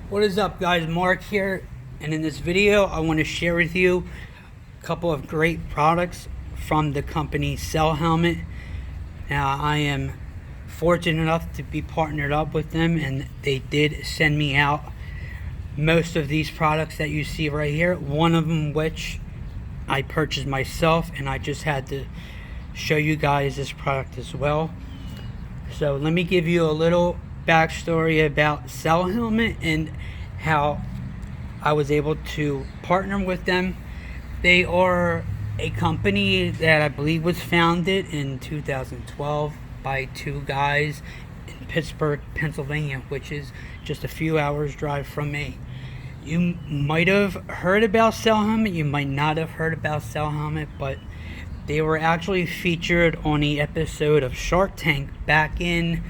What is up, guys? Mark here, and in this video I want to share with you a couple of great products from the company Cellhelmet. Now, I am fortunate enough to be partnered up with them, and they did send me out most of these products that you see right here, one of them which I purchased myself, and I just had to show you guys this product as well. So let me give you a little backstory about Cellhelmet and how I was able to partner with them. They are a company that I believe was founded in 2012 by two guys in Pittsburgh, Pennsylvania, which is just a few hours drive from me. You might have heard about Cellhelmet, you might not have heard about Cellhelmet, but they were actually featured on the episode of Shark Tank back in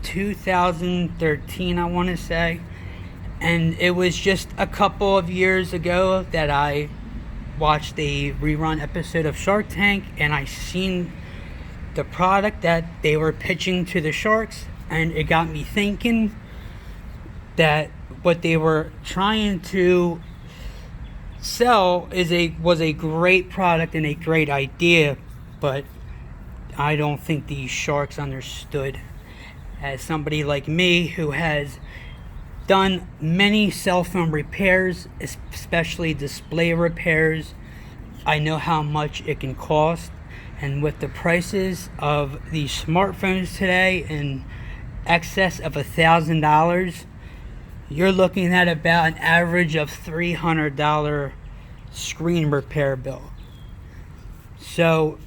2013, I want to say. And it was just a couple of years ago that I watched a rerun episode of Shark Tank, and I seen the product that they were pitching to the sharks, and it got me thinking that what they were trying to sell was a great product and a great idea, but I don't think these sharks understood. As somebody like me who has done many cell phone repairs, especially display repairs, I know how much it can cost. And with the prices of these smartphones today in excess of $1,000, you're looking at about an average of $300 screen repair bill. So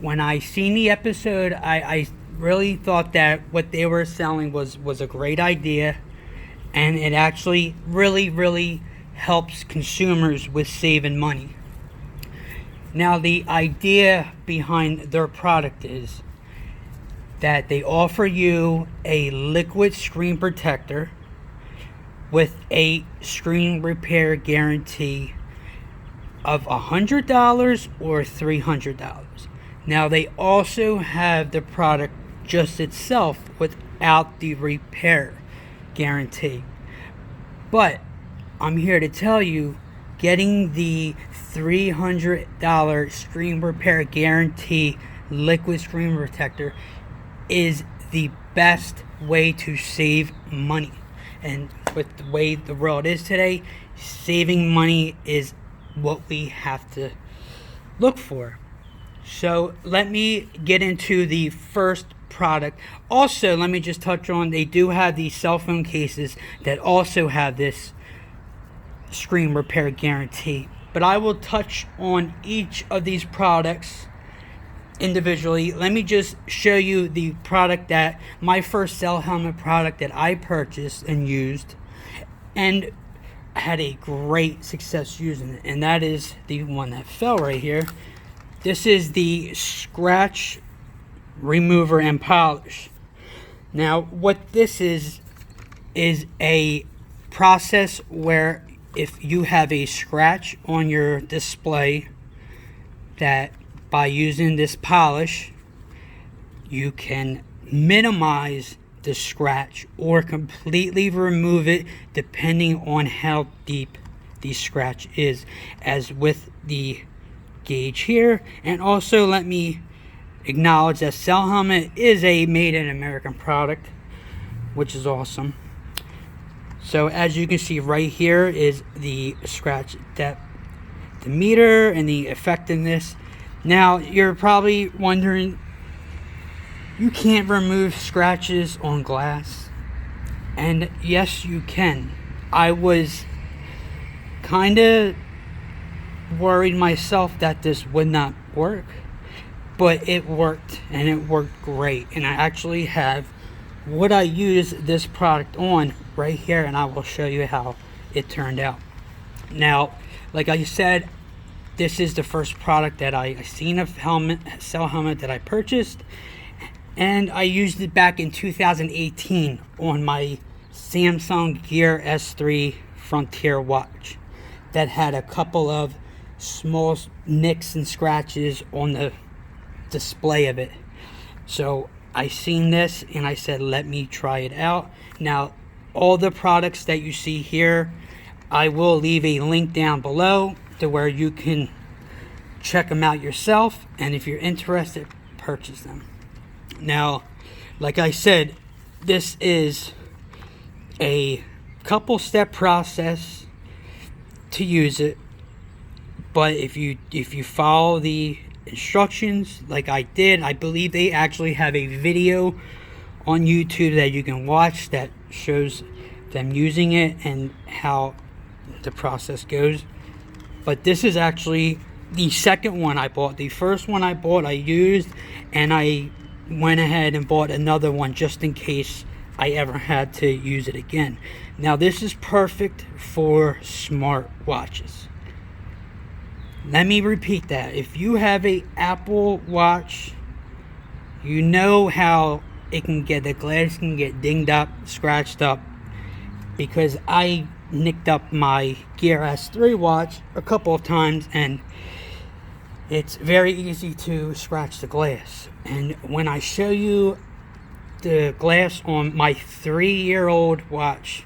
when I seen the episode, I really thought that what they were selling was a great idea, and it actually really helps consumers with saving money. Now, the idea behind their product is that they offer you a liquid screen protector with a screen repair guarantee of $100 or $300. Now, they also have the product just itself without the repair guarantee. But I'm here to tell you, getting the $300 screen repair guarantee liquid screen protector is the best way to save money. And with the way the world is today, saving money is what we have to look for. So let me get into the first product. Also, let me just touch on, they do have these cell phone cases that also have this screen repair guarantee. But I will touch on each of these products individually. Let me just show you the product that my first Cellhelmet product that I purchased and used and had a great success using it, and that is the one that fell right here. This is the scratch remover and polish. Now, what this is a process where if you have a scratch on your display, that by using this polish you can minimize the scratch or completely remove it depending on how deep the scratch is, as with the gauge here. And also, let me acknowledge that Cellhelmet is a made in American product, which is awesome. So as you can see right here is the scratch depth, the meter, and the effectiveness. Now, you're probably wondering, you can't remove scratches on glass. And yes, you can. I was kind of worried myself that this would not work, but it worked, and it worked great. And I actually have what I use this product on right here, and I will show you how it turned out. Now, like I said, this is the first product that I seen of Cellhelmet that I purchased, and I used it back in 2018 on my Samsung Gear S3 Frontier watch that had a couple of small nicks and scratches on the display of it. So I seen this and I said, let me try it out. Now, all the products that you see here, I will leave a link down below to where you can check them out yourself, and if you're interested, purchase them. Now, like I said, this is a couple step process to use it, but if you follow the instructions like I did, I believe they actually have a video on YouTube that you can watch that shows them using it and how the process goes. But this is actually the second one I bought. The first one I bought, I used, and I went ahead and bought another one just in case I ever had to use it again. Now this is perfect for smart watches. Let me repeat that. If you have a Apple Watch, you know how it can get, the glass can get dinged up, scratched up, because I nicked up my Gear S3 watch a couple of times, and it's very easy to scratch the glass. And when I show you the glass on my 3-year-old watch,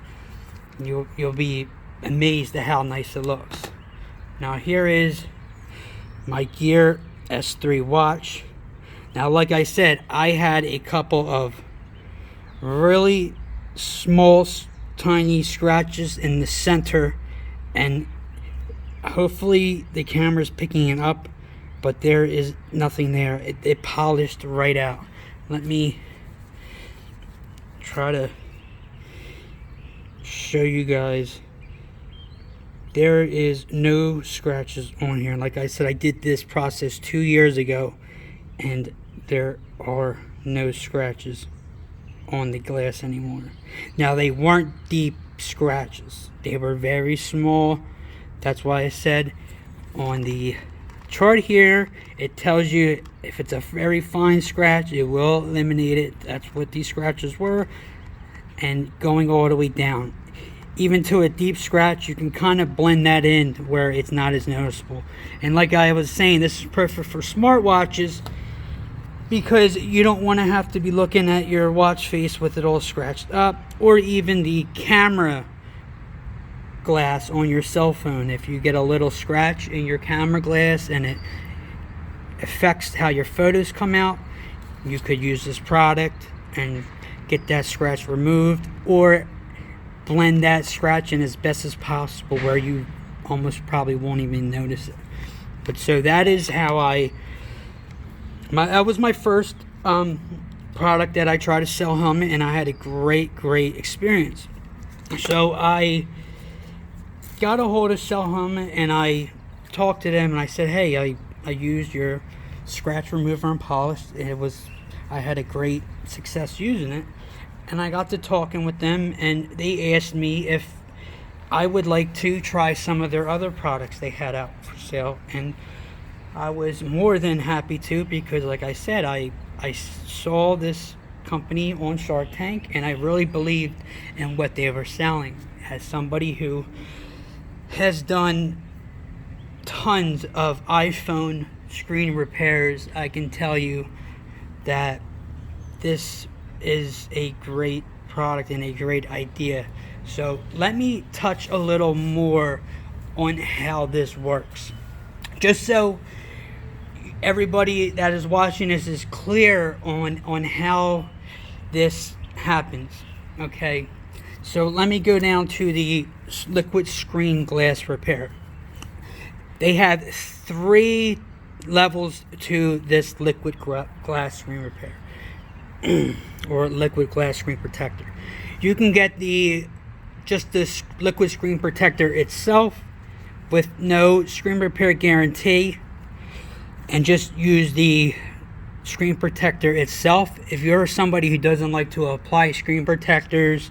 you'll be amazed at how nice it looks. Now here is my Gear S3 watch. Now like I said, I had a couple of really small, tiny scratches in the center, and hopefully the camera's picking it up, but there is nothing there. It polished right out. Let me try to show you guys. There is no scratches on here. Like I said, I did this process 2 years ago, and there are no scratches on the glass anymore. Now they weren't deep scratches, they were very small. That's why I said on the chart here, it tells you if it's a very fine scratch, it will eliminate it. That's what these scratches were. And going all the way down, even to a deep scratch, you can kind of blend that in where it's not as noticeable. And like I was saying, this is perfect for smartwatches, because you don't want to have to be looking at your watch face with it all scratched up, or even the camera glass on your cell phone. If you get a little scratch in your camera glass and it affects how your photos come out, you could use this product and get that scratch removed, or blend that scratch in as best as possible where you almost probably won't even notice it. But so that is how that was my first product that I tried to Cellhelmet, and I had a great experience. So I got a hold of Cellhelmet and I talked to them and I said, hey, I used your scratch remover and polish. I had a great success using it. And I got to talking with them, and they asked me if I would like to try some of their other products they had out for sale. And I was more than happy to, because like I said, I saw this company on Shark Tank and I really believed in what they were selling. As somebody who has done tons of iPhone screen repairs, I can tell you that this is a great product and a great idea. So let me touch a little more on how this works, just so everybody that is watching this is clear on how this happens. Okay, so let me go down to the liquid screen glass repair. They have 3 levels to this liquid glass screen repair or liquid glass screen protector. You can get just this liquid screen protector itself with no screen repair guarantee, and just use the screen protector itself. If you're somebody who doesn't like to apply screen protectors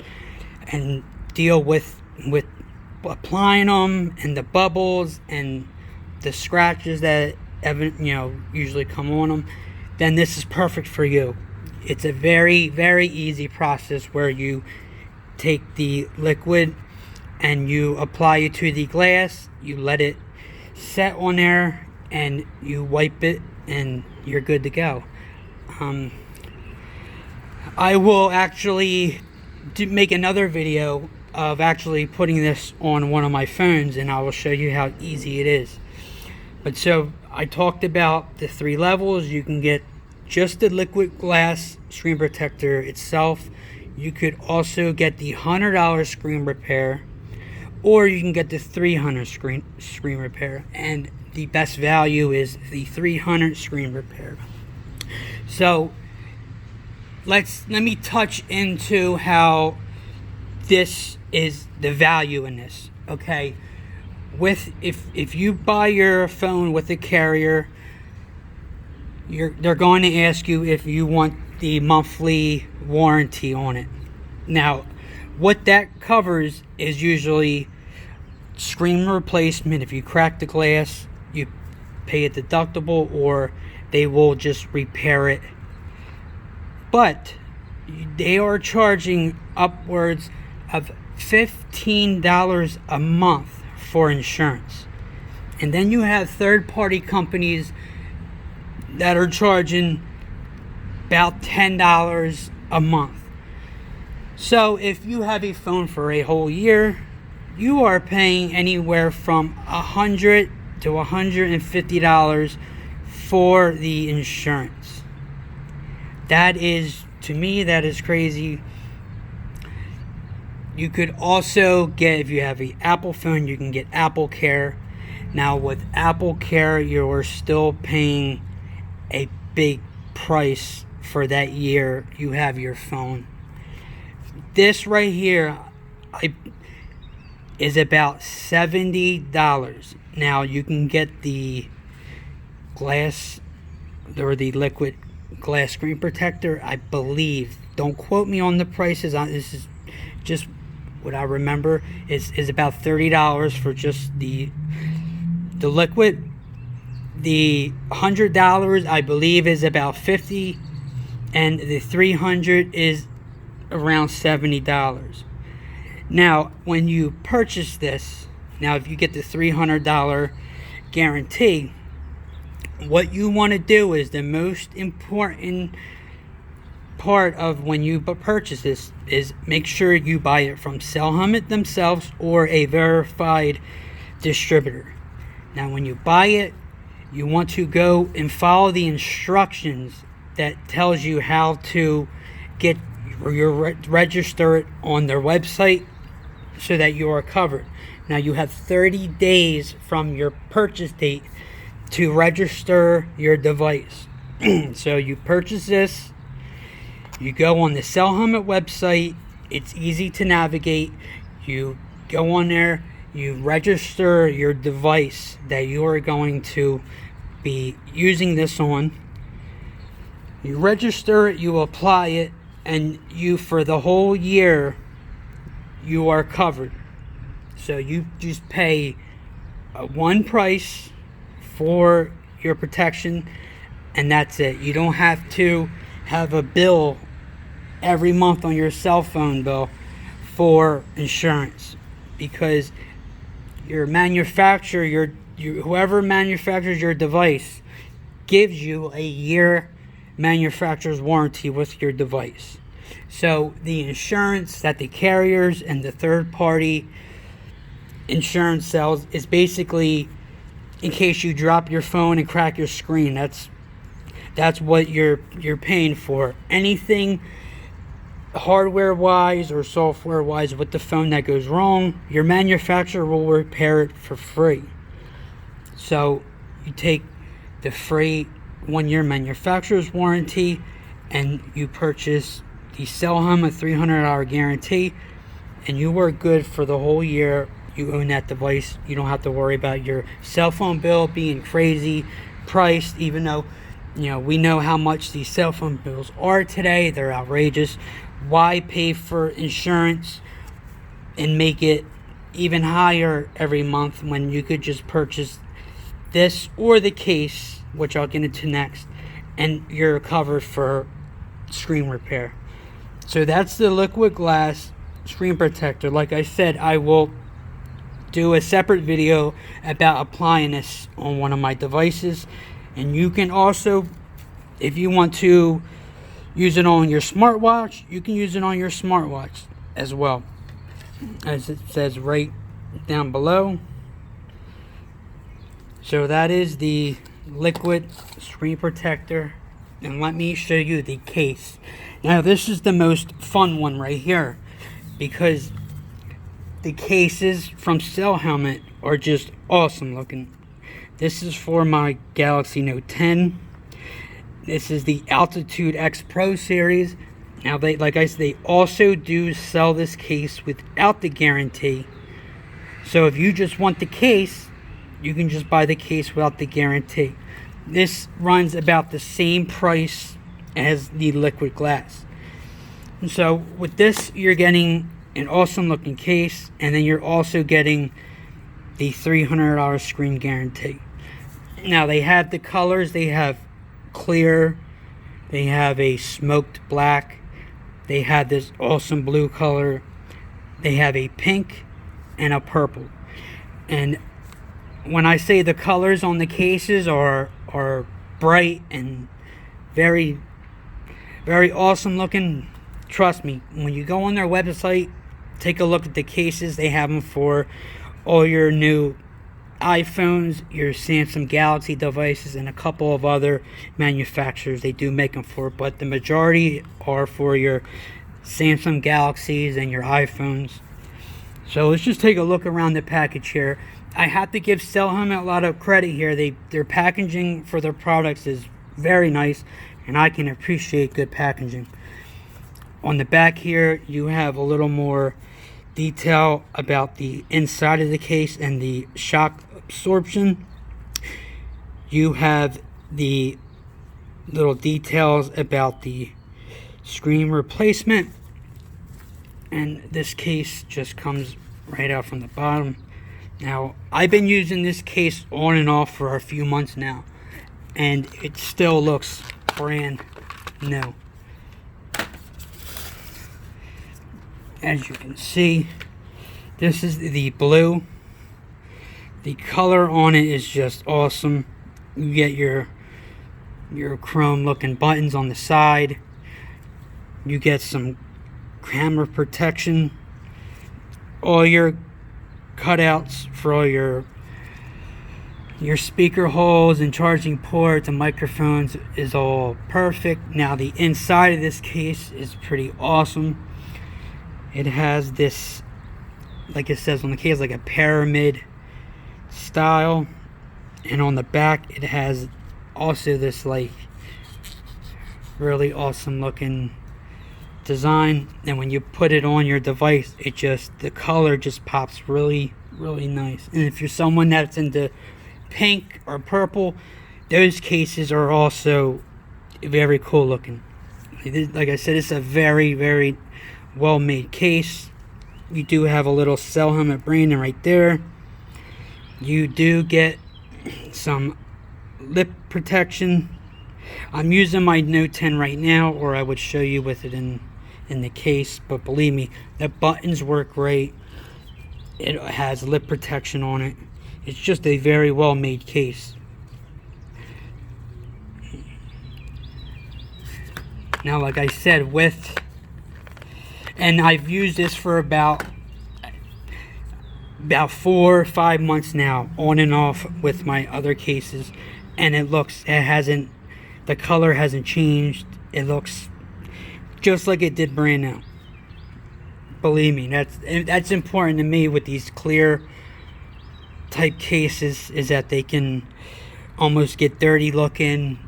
and deal with applying them and the bubbles and the scratches that usually come on them, then this is perfect for you. It's a very easy process where you take the liquid and you apply it to the glass, you let it set on there, and you wipe it and you're good to go. I will actually to make another video of actually putting this on one of my phones, and I will show you how easy it is. But so I talked about the 3 levels. You can get just the liquid glass screen protector itself. You could also get the $100 screen repair, or you can get the $300 screen repair, and the best value is the $300 screen repair. So let me touch into how this is the value in this. Okay, if you buy your phone with a carrier, they're going to ask you if you want the monthly warranty on it. Now, what that covers is usually screen replacement. If you crack the glass, you pay a deductible, or they will just repair it. But they are charging upwards of $15 a month for insurance. And then you have third-party companies that are charging about $10 a month. So if you have a phone for a whole year, you are paying anywhere from $100 to $150 for the insurance. That is, to me, that is crazy. You could also get, if you have an Apple phone, you can get Apple Care. Now with Apple Care, you're still paying a big price for that year you have your phone. This right here is about $70. Now you can get the glass or the liquid glass screen protector, I believe. Don't quote me on the prices. This is just what I remember. Is about $30 for just the liquid. The $100 I believe is about $50, and the $300 is around $70. Now when you purchase this, now if you get the $300 guarantee, what you want to do is the most important part of when you purchase this is make sure you buy it from Cellhelmet themselves or a verified distributor. Now when you buy it, you want to go and follow the instructions that tells you how to get or register it on their website so that you are covered. Now you have 30 days from your purchase date to register your device. So you purchase this, you go on the Cellhelmet website, it's easy to navigate. You go on there, you register your device that you are going to be using this on. You register it, you apply it, and you, for the whole year, you are covered. So you just pay one price for your protection, and that's it. You don't have to have a bill every month on your cell phone bill for insurance, because your manufacturer, whoever manufactures your device gives you a year manufacturer's warranty with your device. So the insurance that the carriers and the third-party insurance sells is basically in case you drop your phone and crack your screen. That's what you're paying for. Anything hardware wise or software wise with the phone that goes wrong, your manufacturer will repair it for free. So you take the free 1-year manufacturer's warranty and you purchase the Cellhelmet $300 guarantee, and you are good for the whole year. You own that device. You don't have to worry about your cell phone bill being crazy priced, even though we know how much these cell phone bills are today. They're outrageous. Why pay for insurance and make it even higher every month when you could just purchase this or the case, which I'll get into next, and you're covered for screen repair. So that's the liquid glass screen protector. Like I said, I will do a separate video about applying this on one of my devices, and you can also, if you want to use it on your smartwatch, you can use it on your smartwatch. as well, as it says right down below. So that is the liquid screen protector, and let me show you the case. Now this is the most fun one right here, because the cases from Cellhelmet are just awesome looking. This is for my Galaxy Note 10. This is the Altitude X Pro series. Now like I said, they also do sell this case without the guarantee. So if you just want the case, you can just buy the case without the guarantee. This runs about the same price as the liquid glass. And so with this, you're getting an awesome looking case, and then you're also getting the $300 screen guarantee. Now they have the colors. They have clear, they have a smoked black, they have this awesome blue color, they have a pink and a purple. And when I say the colors on the cases are bright and very, very awesome looking, trust me, when you go on their website, take a look at the cases. They have them for all your new iPhones, your Samsung Galaxy devices, and a couple of other manufacturers they do make them for, but the majority are for your Samsung Galaxies and your iPhones. So let's just take a look around the package here. I have to give Cellhelmet a lot of credit here. Their packaging for their products is very nice, and I can appreciate good packaging. On the back here, you have a little more detail about the inside of the case and the shock absorption. You have the little details about the screen replacement, and this case just comes right out from the bottom. Now I've been using this case on and off for a few months now, and it still looks brand new. As you can see, this is the blue. The color on it is just awesome. You get your chrome looking buttons on the side. You get some camera protection. All your cutouts for all your speaker holes and charging ports and microphones is all perfect. Now the inside of this case is pretty awesome. It has this, like it says on the case, like a pyramid style, and on the back it has also this like really awesome looking design. And when you put it on your device, the color just pops really nice. And if you're someone that's into pink or purple, those cases are also very cool looking. Like I said, it's a very well made case. You do have a little Cellhelmet branding right there. You do get some lip protection. I'm using my Note 10 right now, or I would show you with it in the case, but believe me, the buttons work great. It has lip protection on it. It's just a very well made case. Now like I said, and I've used this for about 4 or 5 months now, on and off with my other cases, and the color hasn't changed. It looks just like it did brand new. Believe me, that's important to me with these clear type cases, is that they can almost get dirty looking,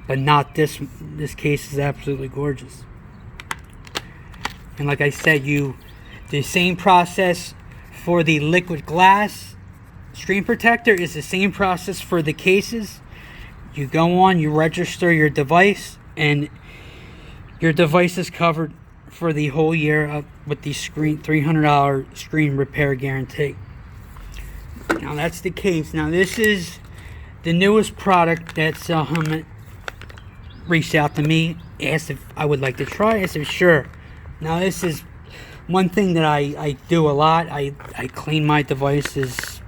but not this. This case is absolutely gorgeous. And like I said, the same process for the liquid glass screen protector is the same process for the cases. You go on, you register your device, and your device is covered for the whole year with the $300 screen repair guarantee. Now that's the case. Now this is the newest product that Cellhelmet reached out to me, asked if I would like to try. I said sure. Now this is one thing that I do a lot. I clean my devices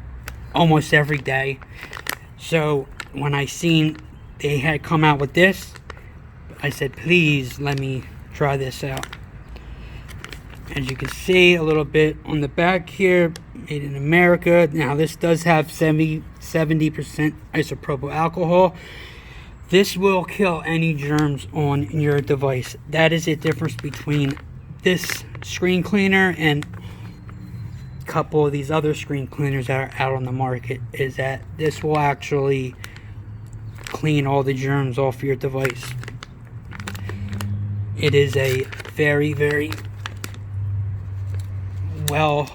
almost every day. So when I seen they had come out with this, I said please let me try this out. As you can see a little bit on the back here, made in America. Now this does have 70% isopropyl alcohol. This will kill any germs on your device. That is the difference between this screen cleaner and a couple of these other screen cleaners that are out on the market, is that this will actually clean all the germs off your device. It is a very, very well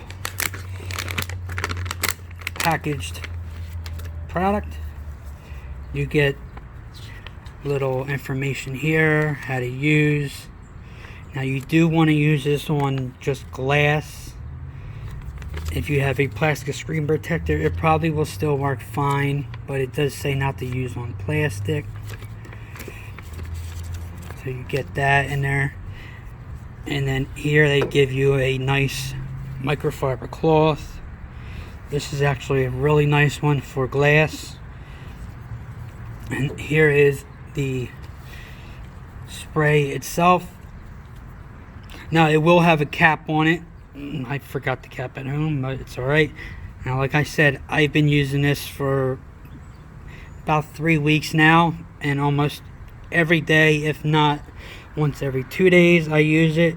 packaged product. You get little information here, how to use. Now you do want to use this on just glass. If you have a plastic screen protector, it probably will still work fine, but it does say not to use on plastic. So you get that in there. And then here they give you a nice microfiber cloth. This is actually a really nice one for glass. And here is the spray itself. Now it will have a cap on it. I forgot the cap at home, but it's alright. Now like I said, I've been using this for about 3 weeks now, and almost every day, if not once every 2 days, I use it.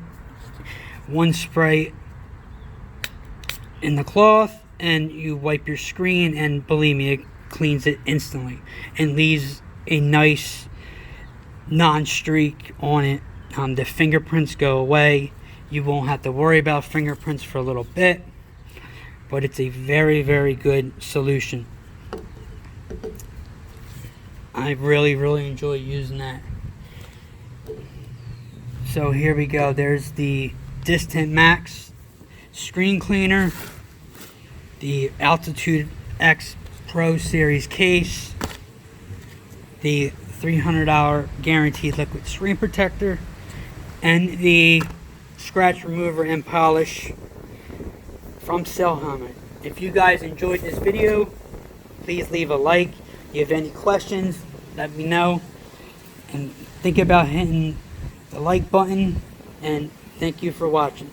One spray in the cloth and you wipe your screen, and believe me, it cleans it instantly and leaves a nice non-streak on it. The fingerprints go away. You won't have to worry about fingerprints for a little bit, but it's a very, very good solution. I really, really enjoy using that. So here we go. There's the Distant Max screen cleaner, the Altitude X Pro Series case, the $300 guaranteed liquid screen protector, and the scratch remover and polish from Cellhelmet. If you guys enjoyed this video, please leave a like. If you have any questions, let me know. And think about hitting the like button. And thank you for watching.